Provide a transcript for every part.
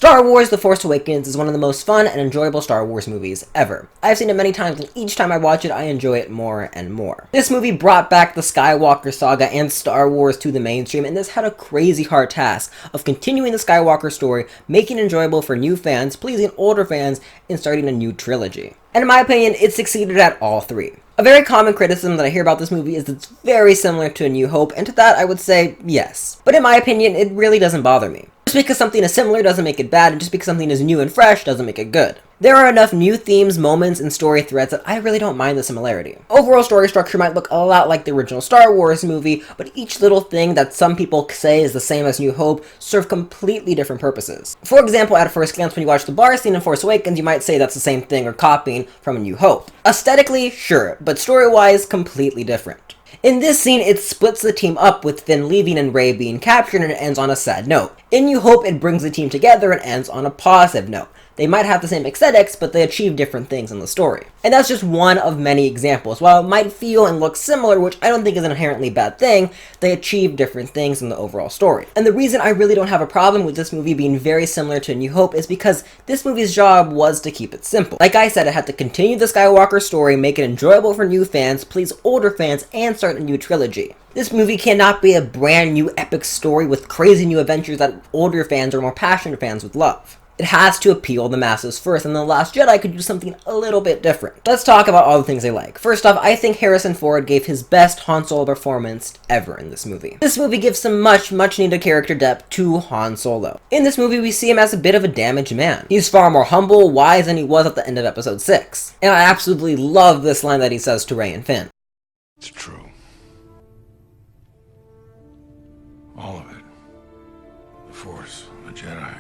Star Wars The Force Awakens is one of the most fun and enjoyable Star Wars movies ever. I've seen it many times, and each time I watch it, I enjoy it more and more. This movie brought back the Skywalker saga and Star Wars to the mainstream, and this had a crazy hard task of continuing the Skywalker story, making it enjoyable for new fans, pleasing older fans, and starting a new trilogy. And in my opinion, it succeeded at all three. A very common criticism that I hear about this movie is that it's very similar to A New Hope, and to that I would say yes. But in my opinion, it really doesn't bother me. Just because something is similar doesn't make it bad, and just because something is new and fresh doesn't make it good. There are enough new themes, moments, and story threads that I really don't mind the similarity. Overall story structure might look a lot like the original Star Wars movie, but each little thing that some people say is the same as New Hope serve completely different purposes. For example, at first glance when you watch the bar scene in Force Awakens, you might say that's the same thing or copying from A New Hope. Aesthetically, sure, but story-wise, completely different. In this scene, it splits the team up with Finn leaving and Rey being captured, and it ends on a sad note. In New Hope, it brings the team together and ends on a positive note. They might have the same aesthetics, but they achieve different things in the story. And that's just one of many examples. While it might feel and look similar, which I don't think is an inherently bad thing, they achieve different things in the overall story. And the reason I really don't have a problem with this movie being very similar to A New Hope is because this movie's job was to keep it simple. Like I said, it had to continue the Skywalker story, make it enjoyable for new fans, please older fans, and start a new trilogy. This movie cannot be a brand new epic story with crazy new adventures that older fans or more passionate fans would love. It has to appeal the masses first, and The Last Jedi could do something a little bit different. Let's talk about all the things I like. First off, I think Harrison Ford gave his best Han Solo performance ever in this movie. This movie gives some much needed character depth to Han Solo. In this movie, we see him as a bit of a damaged man. He's far more humble, wise than he was at the end of episode 6. And I absolutely love this line that he says to Rey and Finn. It's true. All of it. The Force, the Jedi.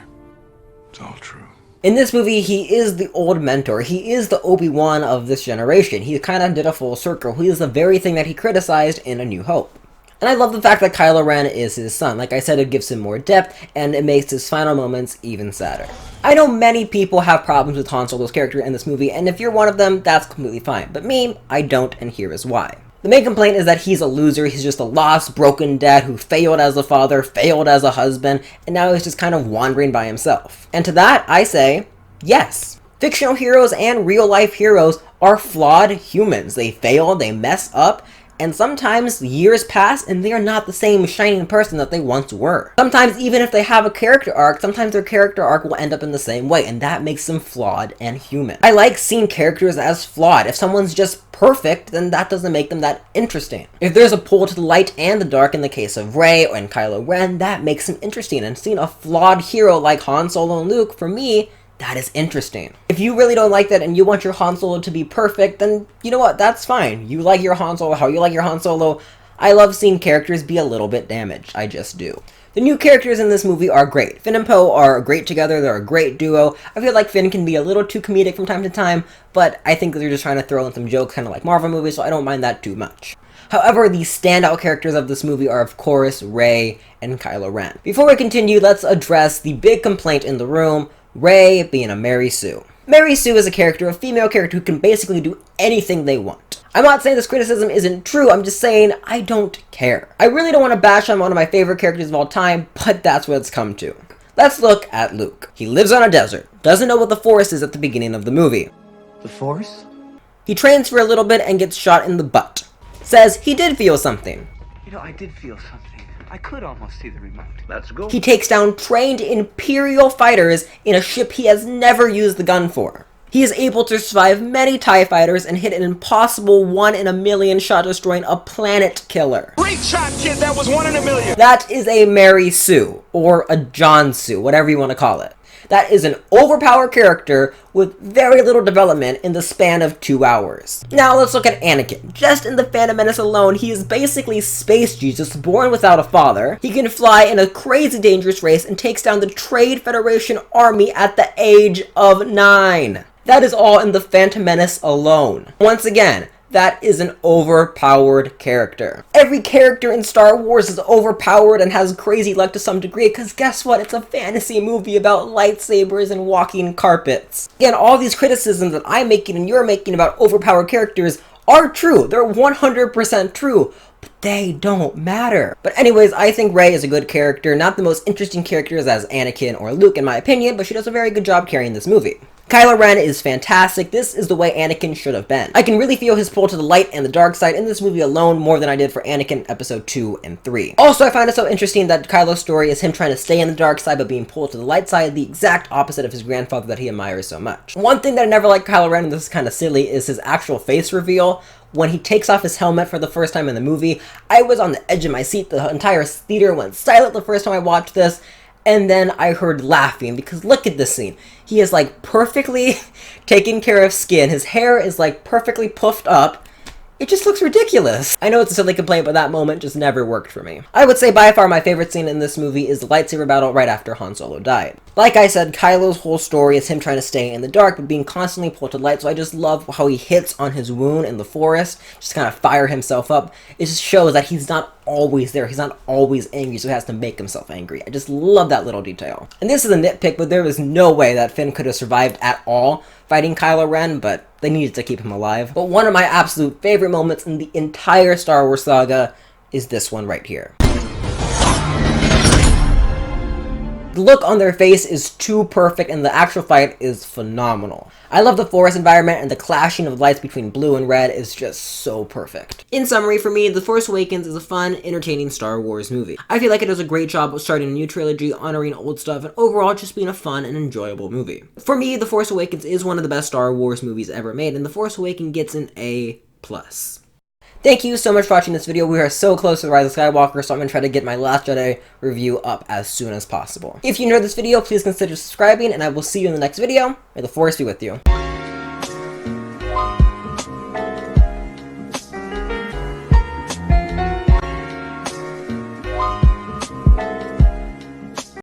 It's all true. In this movie, he is the old mentor. He is the Obi-Wan of this generation. He kind of did a full circle. He is the very thing that he criticized in A New Hope. And I love the fact that Kylo Ren is his son. Like I said, it gives him more depth, and it makes his final moments even sadder. I know many people have problems with Han Solo's character in this movie, and if you're one of them, that's completely fine. But me, I don't, and here is why. The main complaint is that he's a loser. He's just a lost, broken dad who failed as a father, failed as a husband, and now he's just kind of wandering by himself. And to that, I say, yes. Fictional heroes and real-life heroes are flawed humans. They fail, they mess up, and sometimes years pass and they are not the same shining person that they once were. Sometimes even if they have a character arc, sometimes their character arc will end up in the same way, and that makes them flawed and human. I like seeing characters as flawed. If someone's just perfect, then that doesn't make them that interesting. If there's a pull to the light and the dark in the case of Rey and Kylo Ren, that makes them interesting, and seeing a flawed hero like Han Solo and Luke, for me, that is interesting. If you really don't like that and you want your Han Solo to be perfect, then you know what, that's fine. You like your Han Solo how you like your Han Solo. I love seeing characters be a little bit damaged. I just do. The new characters in this movie are great. Finn and Poe are great together. They're a great duo. I feel like Finn can be a little too comedic from time to time, but I think they're just trying to throw in some jokes, kind of like Marvel movies, so I don't mind that too much. However, the standout characters of this movie are, of course, Rey and Kylo Ren. Before we continue, let's address the big complaint in the room, Rey being a Mary Sue. Mary Sue is a character, a female character who can basically do anything they want. I'm not saying this criticism isn't true, I'm just saying I don't care. I really don't want to bash on one of my favorite characters of all time, but that's what it's come to. Let's look at Luke. He lives on a desert, doesn't know what the Force is at the beginning of the movie. The Force? He trains for a little bit and gets shot in the butt. Says he did feel something. You know, I did feel something. I could almost see the remote. Let's go. He takes down trained Imperial fighters in a ship he has never used the gun for. He is able to survive many TIE fighters and hit an impossible 1 in a million shot destroying a planet killer. Great shot, kid. That was 1 in a million. That is a Mary Sue, or a John Sue, whatever you want to call it. That is an overpowered character with very little development in the span of 2 hours. Now let's look at Anakin. Just in The Phantom Menace alone, he is basically Space Jesus, born without a father. He can fly in a crazy dangerous race and takes down the Trade Federation army at the age of 9. That is all in The Phantom Menace alone. Once again, that is an overpowered character. Every character in Star Wars is overpowered and has crazy luck to some degree, because guess what? It's a fantasy movie about lightsabers and walking carpets. Again, all these criticisms that I'm making and you're making about overpowered characters are true. They're 100% true. but they don't matter. But anyways, I think Rey is a good character, not the most interesting characters as Anakin or Luke in my opinion, but she does a very good job carrying this movie. Kylo Ren is fantastic. This is the way Anakin should have been. I can really feel his pull to the light and the dark side in this movie alone more than I did for Anakin episode 2 and 3. Also, I find it so interesting that Kylo's story is him trying to stay in the dark side but being pulled to the light side, the exact opposite of his grandfather that he admires so much. One thing that I never liked Kylo Ren, and this is kind of silly, is his actual face reveal. When he takes off his helmet for the first time in the movie, I was on the edge of my seat. The entire theater went silent the first time I watched this. And then I heard laughing, because look at this scene. He is like perfectly taken care of skin. His hair is like perfectly puffed up. It just looks ridiculous. I know it's a silly complaint, but that moment just never worked for me. I would say by far my favorite scene in this movie is the lightsaber battle right after Han Solo died. Like I said, Kylo's whole story is him trying to stay in the dark, but being constantly pulled to light, so I just love how he hits on his wound in the forest, just kind of fire himself up. It just shows that he's not always there, he's not always angry, so he has to make himself angry. I just love that little detail. And this is a nitpick, but there was no way that Finn could have survived at all fighting Kylo Ren, but they needed to keep him alive. But one of my absolute favorite moments in the entire Star Wars saga is this one right here. The look on their face is too perfect, and the actual fight is phenomenal. I love the forest environment, and the clashing of lights between blue and red is just so perfect. In summary, for me, The Force Awakens is a fun, entertaining Star Wars movie. I feel like it does a great job of starting a new trilogy, honoring old stuff, and overall just being a fun and enjoyable movie. For me, The Force Awakens is one of the best Star Wars movies ever made, and The Force Awakens gets an A+. Thank you so much for watching this video. We are so close to the Rise of Skywalker, so I'm going to try to get my Last Jedi review up as soon as possible. If you enjoyed this video, please consider subscribing, and I will see you in the next video. May the Force be with you.